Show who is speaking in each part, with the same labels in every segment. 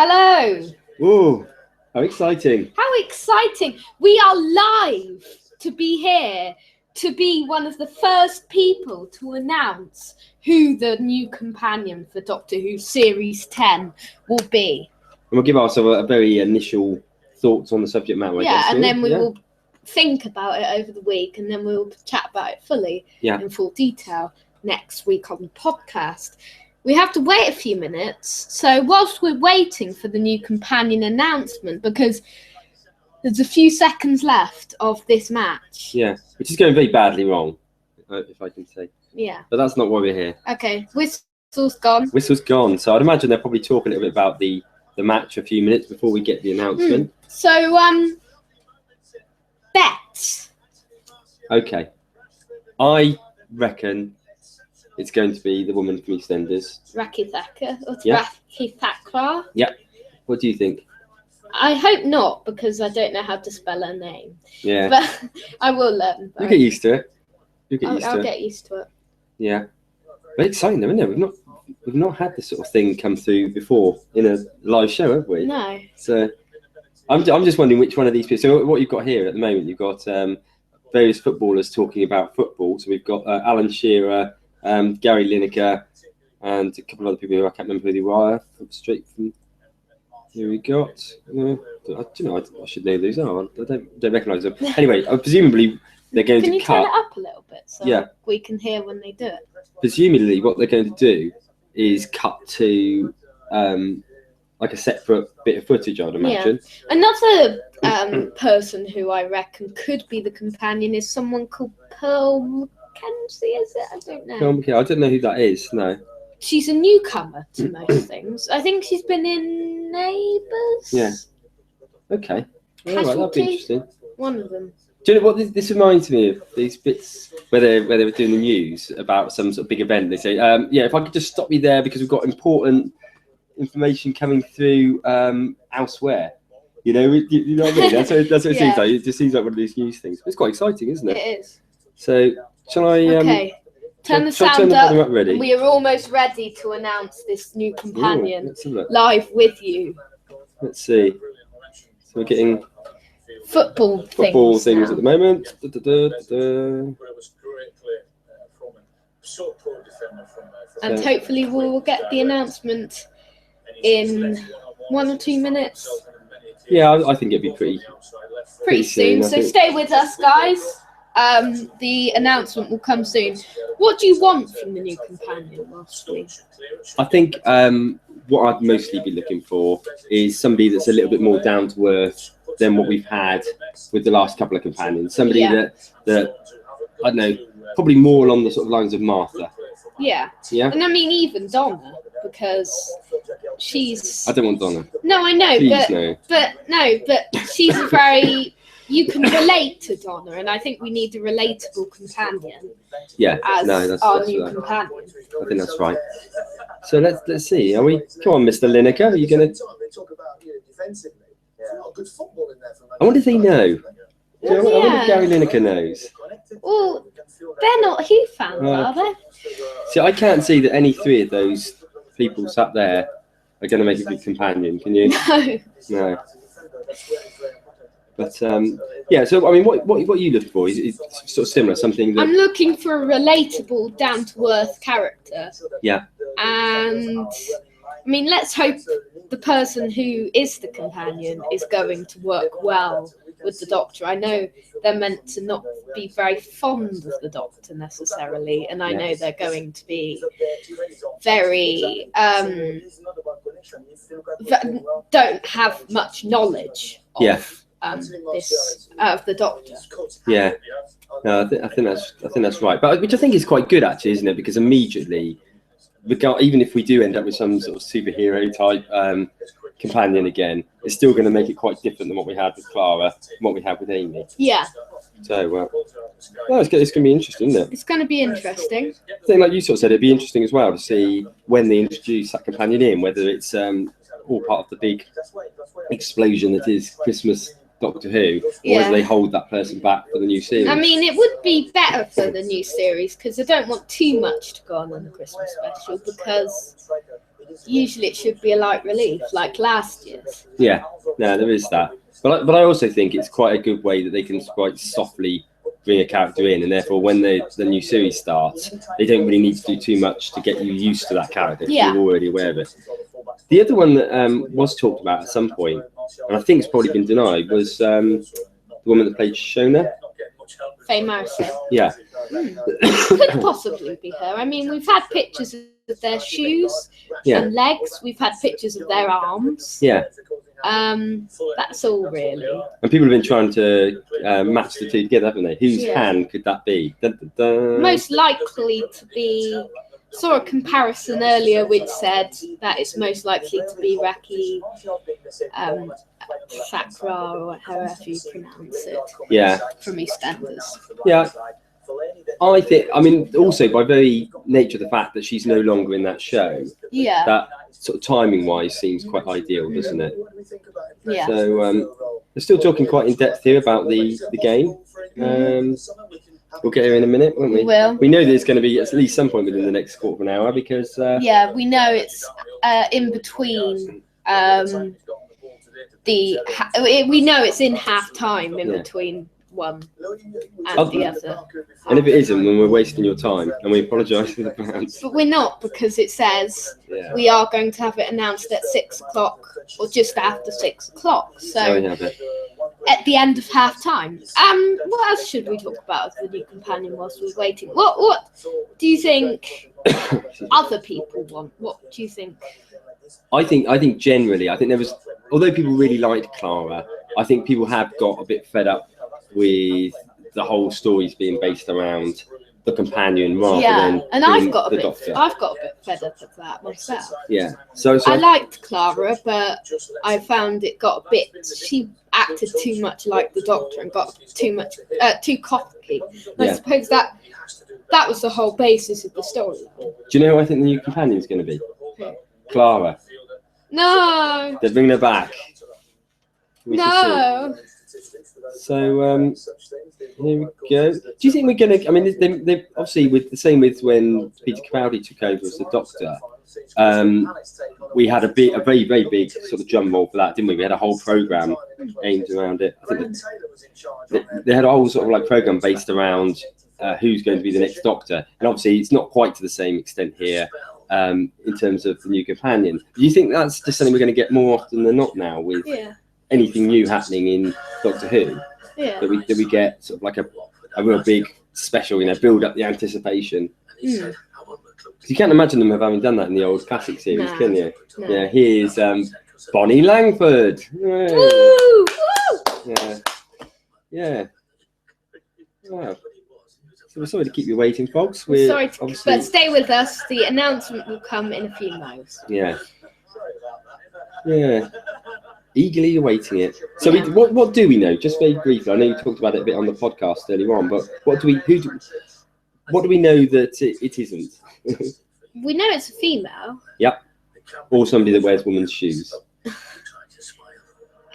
Speaker 1: Hello.
Speaker 2: Ooh, how exciting.
Speaker 1: How exciting. We are live to be here, to be one of the first people to announce who the new companion for Doctor Who Series 10 will be.
Speaker 2: And we'll give ourselves a very initial thoughts on the subject matter.
Speaker 1: And then we will think about it over the week, and then we'll chat about it fully in full detail next week on the podcast. We have to wait a few minutes, so whilst we're waiting for the new companion announcement, because there's a few seconds left of this match.
Speaker 2: Yeah, which is going very badly wrong, if I can say.
Speaker 1: Yeah.
Speaker 2: But that's not why we're here.
Speaker 1: Okay, Whistle's gone.
Speaker 2: Whistle's gone, so I'd imagine they'll probably talk a little bit about the match a few minutes before we get the announcement.
Speaker 1: So, bets.
Speaker 2: Okay. I reckon it's going to be the woman from EastEnders.
Speaker 1: Raki Thacker.
Speaker 2: Yeah.
Speaker 1: Raki Thakrar.
Speaker 2: Yeah. What do you think?
Speaker 1: I hope not, because I don't know how to spell her name.
Speaker 2: Yeah.
Speaker 1: But I will learn.
Speaker 2: You get used to it.
Speaker 1: I'll get used to it.
Speaker 2: Yeah. Very exciting though, isn't it? We've not had this sort of thing come through before in a live show, have we?
Speaker 1: No.
Speaker 2: So I'm just wondering which one of these people. So what you've got here at the moment, you've got various footballers talking about football. So we've got Alan Shearer, Gary Lineker, and a couple of other people who I can't remember who they were. Straight from here we got. I should know who these are. I don't recognise them. Anyway, presumably they're going
Speaker 1: Can
Speaker 2: to
Speaker 1: you
Speaker 2: cut.
Speaker 1: turn it up a little bit so we can hear when they do it?
Speaker 2: Presumably, what they're going to do is cut to like a separate bit of footage, I'd imagine.
Speaker 1: Yeah. Another person who I reckon could be the companion is someone called Pearl Mackenzie, is it? I don't know.
Speaker 2: I don't know who that is, no.
Speaker 1: She's a newcomer to most things. I think she's been in Neighbours.
Speaker 2: Yeah. Okay. All right, that'd be interesting.
Speaker 1: One of them.
Speaker 2: Do you know what this reminds me of? These bits where they were doing the news about some sort of big event. They say, if I could just stop you there because we've got important information coming through elsewhere. You know what I mean? That's what it seems like. It just seems like one of these news things. It's quite exciting, isn't it?
Speaker 1: It is.
Speaker 2: So, shall I...
Speaker 1: Okay. Turn the sound up. Ready? We are almost ready to announce this new companion live with you.
Speaker 2: Let's see. So we're getting...
Speaker 1: Football
Speaker 2: things at the moment.
Speaker 1: And hopefully we'll get the announcement in 1 or 2 minutes.
Speaker 2: Yeah, I think it'd be pretty
Speaker 1: soon. So stay with us, guys. The announcement will come soon. What do you want from the new companion, lastly?
Speaker 2: I think what I'd mostly be looking for is somebody that's a little bit more down to earth than what we've had with the last couple of companions. Somebody that I don't know, probably more along the sort of lines of Martha.
Speaker 1: Yeah.
Speaker 2: Yeah.
Speaker 1: And I mean even Donna, because she's...
Speaker 2: I don't want Donna.
Speaker 1: No, I know,
Speaker 2: Please,
Speaker 1: but she's a very... You can relate to Donna, and I think we need a relatable companion.
Speaker 2: Yeah.
Speaker 1: That's our new companion.
Speaker 2: I think that's right. So let's see. Are we? Come on, Mr. Lineker. Are you going to? I wonder if they know. I wonder if Gary Lineker knows.
Speaker 1: Well, they're not Who fans, are they?
Speaker 2: See, I can't see that any three of those people sat there are going to make a good companion. Can you? No. But so I mean, what are you looking for? Is sort of similar, something that...
Speaker 1: I'm looking for a relatable, down-to-earth character.
Speaker 2: Yeah.
Speaker 1: And I mean, let's hope the person who is the companion is going to work well with the Doctor. I know they're meant to not be very fond of the Doctor necessarily, and I know they're going to be very don't have much knowledge of of the Doctor.
Speaker 2: Yeah, no, I think that's right. But which I think is quite good actually, isn't it? Because immediately, even if we do end up with some sort of superhero type companion again, it's still going to make it quite different than what we had with Clara and what we had with Amy.
Speaker 1: Yeah.
Speaker 2: So, it's going to be interesting, isn't it?
Speaker 1: It's going to be interesting.
Speaker 2: I think, like you sort of said, it'd be interesting as well to see when they introduce that companion in, whether it's all part of the big explosion that is Christmas Doctor Who, or whether they hold that person back for the new series.
Speaker 1: I mean, it would be better for the new series because I don't want too much to go on in the Christmas special, because usually it should be a light relief, like last year's.
Speaker 2: Yeah, no, there is that. But I also think it's quite a good way that they can quite softly bring a character in, and therefore when the new series starts, they don't really need to do too much to get you used to that character.
Speaker 1: Yeah.
Speaker 2: You're already aware of it. The other one that was talked about at some point, and I think it's probably been denied, was the woman that played Shona.
Speaker 1: Faye Morrison.
Speaker 2: Yeah.
Speaker 1: Could possibly be her. I mean, we've had pictures of their shoes and legs. We've had pictures of their arms.
Speaker 2: Yeah.
Speaker 1: That's all really.
Speaker 2: And people have been trying to match the two together, haven't they? Whose hand could that be? Dun, dun, dun.
Speaker 1: Most likely to be. Saw a comparison earlier which said that it's most likely to be Raki Thakrar, or however you pronounce it.
Speaker 2: Yeah.
Speaker 1: From EastEnders.
Speaker 2: Yeah. I think, I mean, also by very nature of the fact that she's no longer in that show, that sort of timing-wise seems quite ideal, doesn't it?
Speaker 1: Yeah.
Speaker 2: So we're still talking quite in depth here about the game. We'll get here in a minute, won't we?
Speaker 1: We will.
Speaker 2: We know there's going to be at least some point within the next quarter of an hour because...
Speaker 1: we know it's in between we know it's in half time in between one and the other.
Speaker 2: And if it isn't, then we're wasting your time, and we apologise in advance.
Speaker 1: But we're not, because it says we are going to have it announced at 6 o'clock or just after 6 o'clock. So at the end of half time. What else should we talk about as the new companion whilst we're waiting? What do you think other people want? What do you think?
Speaker 2: I think generally, there was, although people really liked Clara, I think people have got a bit fed up with the whole stories being based around the companion rather than
Speaker 1: and I've got a bit fed up of that myself.
Speaker 2: Yeah. So
Speaker 1: I liked Clara, but I found it got a bit. She acted too much like the Doctor and got too cocky. I suppose that was the whole basis of the storyline.
Speaker 2: Do you know who I think the new companion is going to be?
Speaker 1: Who?
Speaker 2: Clara.
Speaker 1: No.
Speaker 2: They're bringing her back.
Speaker 1: No.
Speaker 2: So here we go. Do you think we're going to? I mean, they obviously with the same with when Peter Capaldi took over as the Doctor. We had a very very big sort of drum roll for that, didn't we? We had a whole program aimed around it. I think they had a whole sort of like program based around who's going to be the next Doctor, and obviously it's not quite to the same extent here in terms of the new companion. Do you think that's just something we're going to get more often than not now with anything new happening in Doctor Who?
Speaker 1: Yeah.
Speaker 2: That we get sort of like a real big special, build up the anticipation. You can't imagine them having done that in the old classic series, can you? No. Yeah, here's Bonnie Langford. Woo!
Speaker 1: Woo!
Speaker 2: Yeah. Wow. So we're sorry to keep you waiting, folks.
Speaker 1: We're sorry, but stay with us. The announcement will come in a few moments.
Speaker 2: Yeah. Eagerly awaiting it. So what do we know? Just very briefly. I know you talked about it a bit on the podcast earlier on, but what do we know that it isn't?
Speaker 1: We know it's a female.
Speaker 2: Yep. Or somebody that wears women's shoes.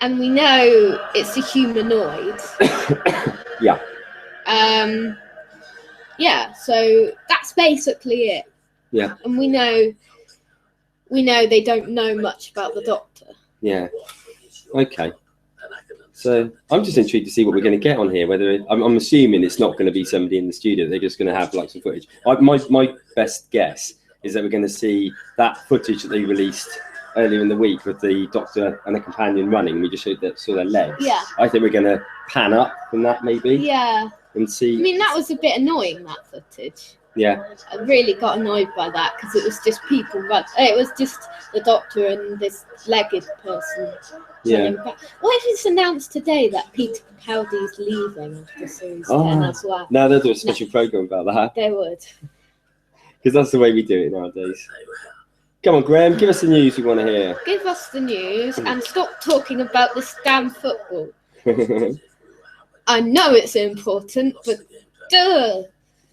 Speaker 1: And we know it's a humanoid.
Speaker 2: Yeah.
Speaker 1: So that's basically it.
Speaker 2: Yeah.
Speaker 1: And we know they don't know much about the Doctor.
Speaker 2: Yeah. Okay. So I'm just intrigued to see what we're going to get on here. Whether I'm assuming it's not going to be somebody in the studio. They're just going to have like some footage. My best guess is that we're going to see that footage that they released earlier in the week with the Doctor and the companion running. We just saw their legs.
Speaker 1: Yeah.
Speaker 2: I think we're going to pan up from that maybe.
Speaker 1: Yeah.
Speaker 2: And see.
Speaker 1: I mean, that was a bit annoying, that footage.
Speaker 2: Yeah.
Speaker 1: I really got annoyed by that because it was just people run. It was just the Doctor and this legged person.
Speaker 2: Yeah.
Speaker 1: What if it's announced today that Peter Capaldi is leaving after series 10 as well?
Speaker 2: No, they'll do a special program about that.
Speaker 1: They would.
Speaker 2: Because that's the way we do it nowadays. Come on, Graham, give us the news we want to hear.
Speaker 1: Give us the news and stop talking about this damn football. I know it's important, but duh.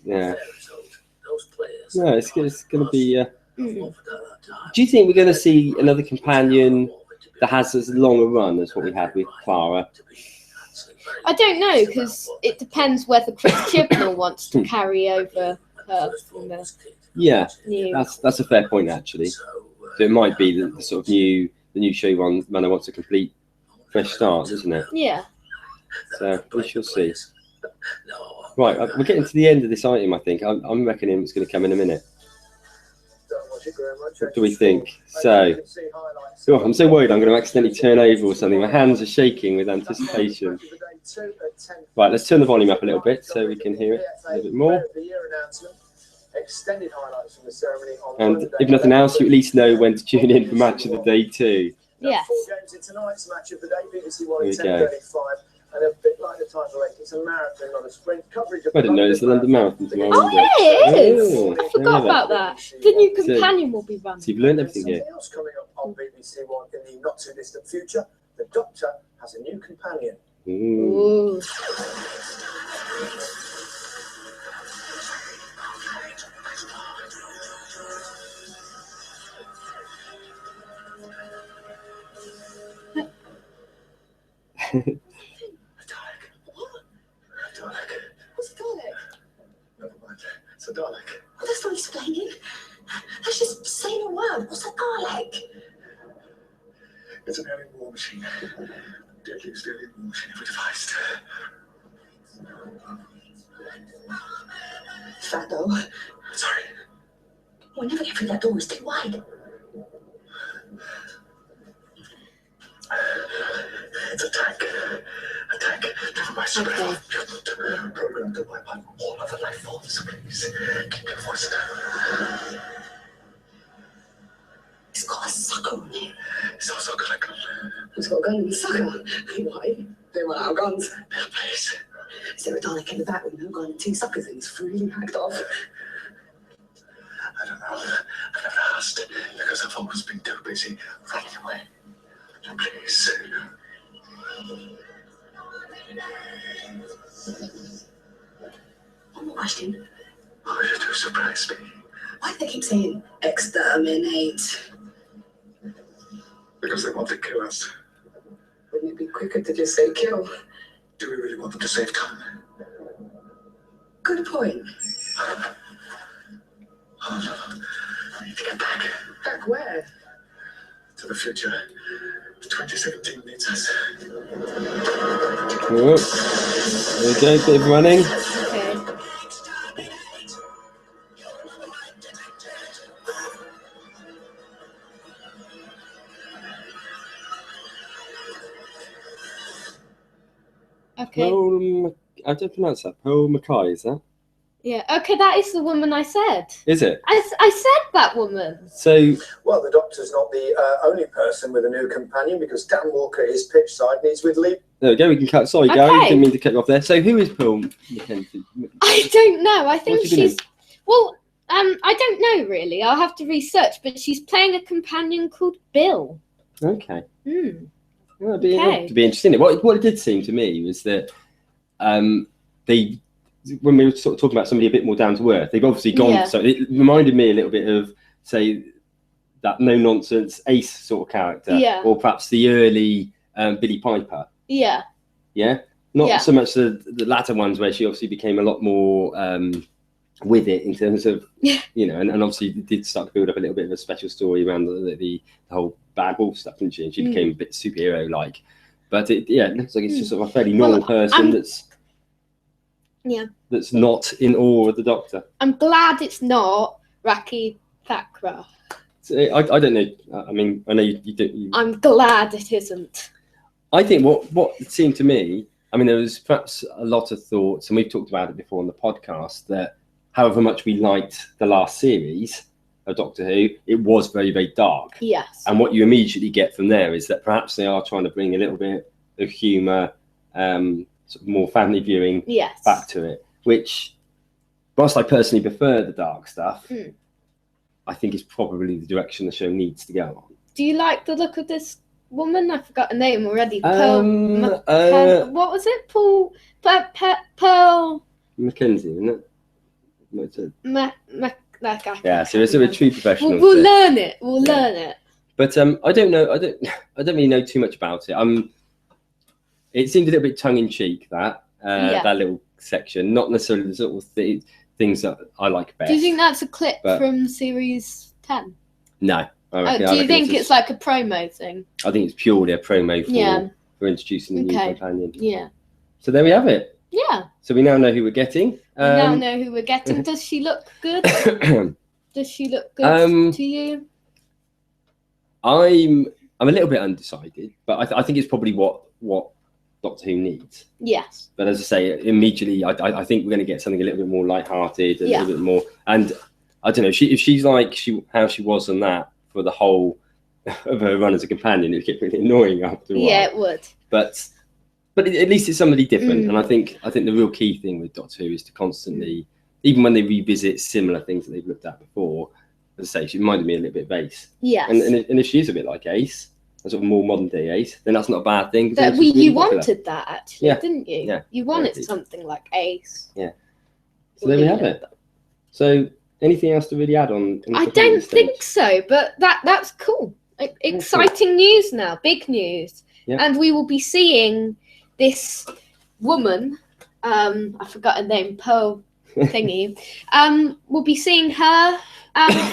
Speaker 2: Yeah. No, it's going to be... Do you think we're going to see another companion that has as long a run as what we had with Clara?
Speaker 1: I don't know, because it depends whether Chris Chibnall wants to carry over her from the
Speaker 2: that's a fair point, actually. So it might be the sort of the new showrunner wants a complete fresh start, doesn't it?
Speaker 1: Yeah.
Speaker 2: So we shall see. Right, we're getting to the end of this item. I think I'm reckoning it's going to come in a minute. What do we think? So, I'm so worried I'm going to accidentally turn over or something. My hands are shaking with anticipation. Right, let's turn the volume up a little bit so we can hear it a little bit more. And if nothing else, you at least know when to tune in for Match of the Day 2.
Speaker 1: Yes.
Speaker 2: There we go. And a bit like the title, it's a marathon, not a sprint. Coverage of I didn't know it's the London Marathon tomorrow.
Speaker 1: Oh, yeah, it is. I forgot about that. The new companion will be running.
Speaker 2: So you've learned everything here.
Speaker 3: Something else coming up on BBC One in the not too distant future. The Doctor has a new companion.
Speaker 1: Ooh.
Speaker 3: It's a Dalek. Well, that's not explaining. That's just saying a word. What's a Dalek? It's an alien war machine. Deadliest alien war machine ever devised. That door. Sorry. We'll never get through that door. It's too wide. It's a tank. A tank driven by super mutant, programmed to wipe out all other life forms. Please keep your voice down. It's got a sucker on it. It's also got a gun. It's got a gun and a sucker. Why? They run out of guns. Please. Is there a Dalek in the back with no gun and 2 suckers and he's freely hacked off? I don't know. I've never asked because I've always been too busy running away. Please. One more question. Oh, you do surprise me. Why do they keep saying exterminate? Because they want to kill us. Wouldn't it be quicker to just say kill? Do we really want them to save time? Good point. Oh no, I need to get back. Back where? To the future. 2017 needs us.
Speaker 2: Oh, there we go, bit of running.
Speaker 1: Okay.
Speaker 2: I don't pronounce that. Pearl Mackay, is that?
Speaker 1: Yeah. Okay, that is the woman I said.
Speaker 2: Is it?
Speaker 1: I said that woman.
Speaker 2: So.
Speaker 3: Well, the Doctor's not the only person with a new companion because Dan Walker is pitch side and he's with Lee.
Speaker 2: There we go. We can cut. Sorry, Gary. Didn't mean to cut you off there. So, who is Pearl Mackenzie?
Speaker 1: I don't know. I think she's. Well, I don't know really. I'll have to research. But she's playing a companion called Bill.
Speaker 2: Okay. Well, it'd be interesting. What it did seem to me was that they. When we were sort of talking about somebody a bit more down to earth, they've obviously gone. Yeah. So it reminded me a little bit of, say, that no nonsense Ace sort of character, or perhaps the early Billie Piper.
Speaker 1: Yeah.
Speaker 2: Yeah. Not so much the latter ones where she obviously became a lot more with it in terms of and obviously did start to build up a little bit of a special story around the whole Bad Wolf stuff, didn't she? And she became a bit superhero like. But it looks like it's just sort of a fairly normal person that's not in awe of the Doctor.
Speaker 1: I'm glad it's not Raki Thakra.
Speaker 2: So, I don't know. I mean, I know you do.
Speaker 1: I'm glad it isn't.
Speaker 2: I think what it seemed to me, I mean, there was perhaps a lot of thoughts, and we've talked about it before on the podcast, that however much we liked the last series of Doctor Who, it was very, very dark.
Speaker 1: Yes.
Speaker 2: And what you immediately get from there is that perhaps they are trying to bring a little bit of humour, sort of more family viewing back to it, which, whilst I personally prefer the dark stuff, I think is probably the direction the show needs to go on.
Speaker 1: Do you like the look of this woman? I forgot her name already. What was it? Pearl
Speaker 2: Mackenzie, isn't it?
Speaker 1: Yeah,
Speaker 2: so it's a true professional.
Speaker 1: We'll learn it. We'll learn it.
Speaker 2: But I don't know. I don't really know too much about it. It seemed a little bit tongue in cheek that little section, not necessarily the sort of things that I like best.
Speaker 1: Do you think that's a clip from series 10?
Speaker 2: No,
Speaker 1: Do you think it's like a promo thing?
Speaker 2: I think it's purely a promo for introducing the new companion.
Speaker 1: Yeah.
Speaker 2: So there we have it.
Speaker 1: Yeah.
Speaker 2: So we now know who we're getting.
Speaker 1: We now know who we're getting. Does she look good? Does she look good to you?
Speaker 2: I'm a little bit undecided, but I think it's probably what Doctor Who needs.
Speaker 1: Yes.
Speaker 2: But as I say, immediately, I think we're going to get something a little bit more lighthearted, a little bit more. And I don't know, if she's like how she was on that for the whole of her run as a companion, it'd get really annoying after a while.
Speaker 1: Yeah, it would.
Speaker 2: But at least it's somebody different. And I think the real key thing with Doctor Who is to constantly, even when they revisit similar things that they've looked at before, as I say, she reminded me a little bit of Ace.
Speaker 1: Yes.
Speaker 2: And if she is a bit like Ace, a sort of more modern day Ace, then that's not a bad thing.
Speaker 1: You wanted that, actually, didn't you?
Speaker 2: Yeah.
Speaker 1: You wanted something like Ace.
Speaker 2: Yeah. So there we have it. So anything else to really add on?
Speaker 1: I don't think so, but that's cool. Exciting news now, big news. Yeah. And we will be seeing this woman, I forgot her name, Pearl thingy. We'll be seeing her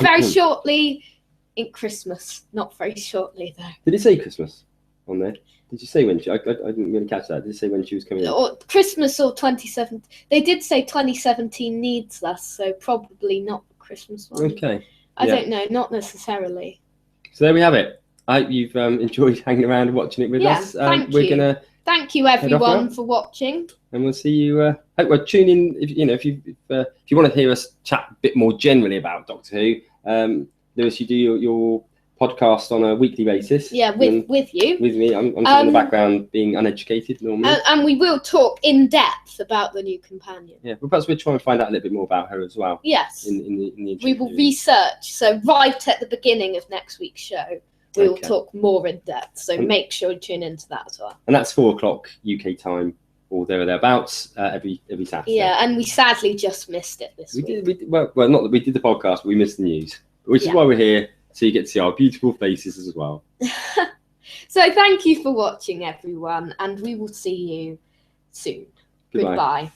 Speaker 1: very shortly in Christmas. Not very shortly, though.
Speaker 2: Did it say Christmas on there? Did you say when she? I didn't really catch that. Did it say when she was coming in?
Speaker 1: Or Christmas or 2017. They did say 2017 needs us, so probably not the Christmas one.
Speaker 2: Okay.
Speaker 1: I don't know, not necessarily.
Speaker 2: So there we have it. I hope you've enjoyed hanging around and watching it with us.
Speaker 1: Thank you everyone for watching.
Speaker 2: And we'll see you. Tune in if you want to hear us chat a bit more generally about Doctor Who. Lewis, you do your podcast on a weekly basis.
Speaker 1: Yeah, with you.
Speaker 2: With me. I'm in the background being uneducated normally.
Speaker 1: And we will talk in depth about the new companion.
Speaker 2: Yeah, but perhaps we'll try and find out a little bit more about her as well.
Speaker 1: Yes.
Speaker 2: In the
Speaker 1: we will research. So right at the beginning of next week's show, we will talk more in depth. So make sure you tune into that as well.
Speaker 2: And that's 4:00 UK time or thereabouts every Saturday.
Speaker 1: Yeah, and we sadly just missed it this week.
Speaker 2: Well, not that we did the podcast, but we missed the news, which is why we're here. So you get to see our beautiful faces as well.
Speaker 1: So thank you for watching, everyone, and we will see you soon. Goodbye.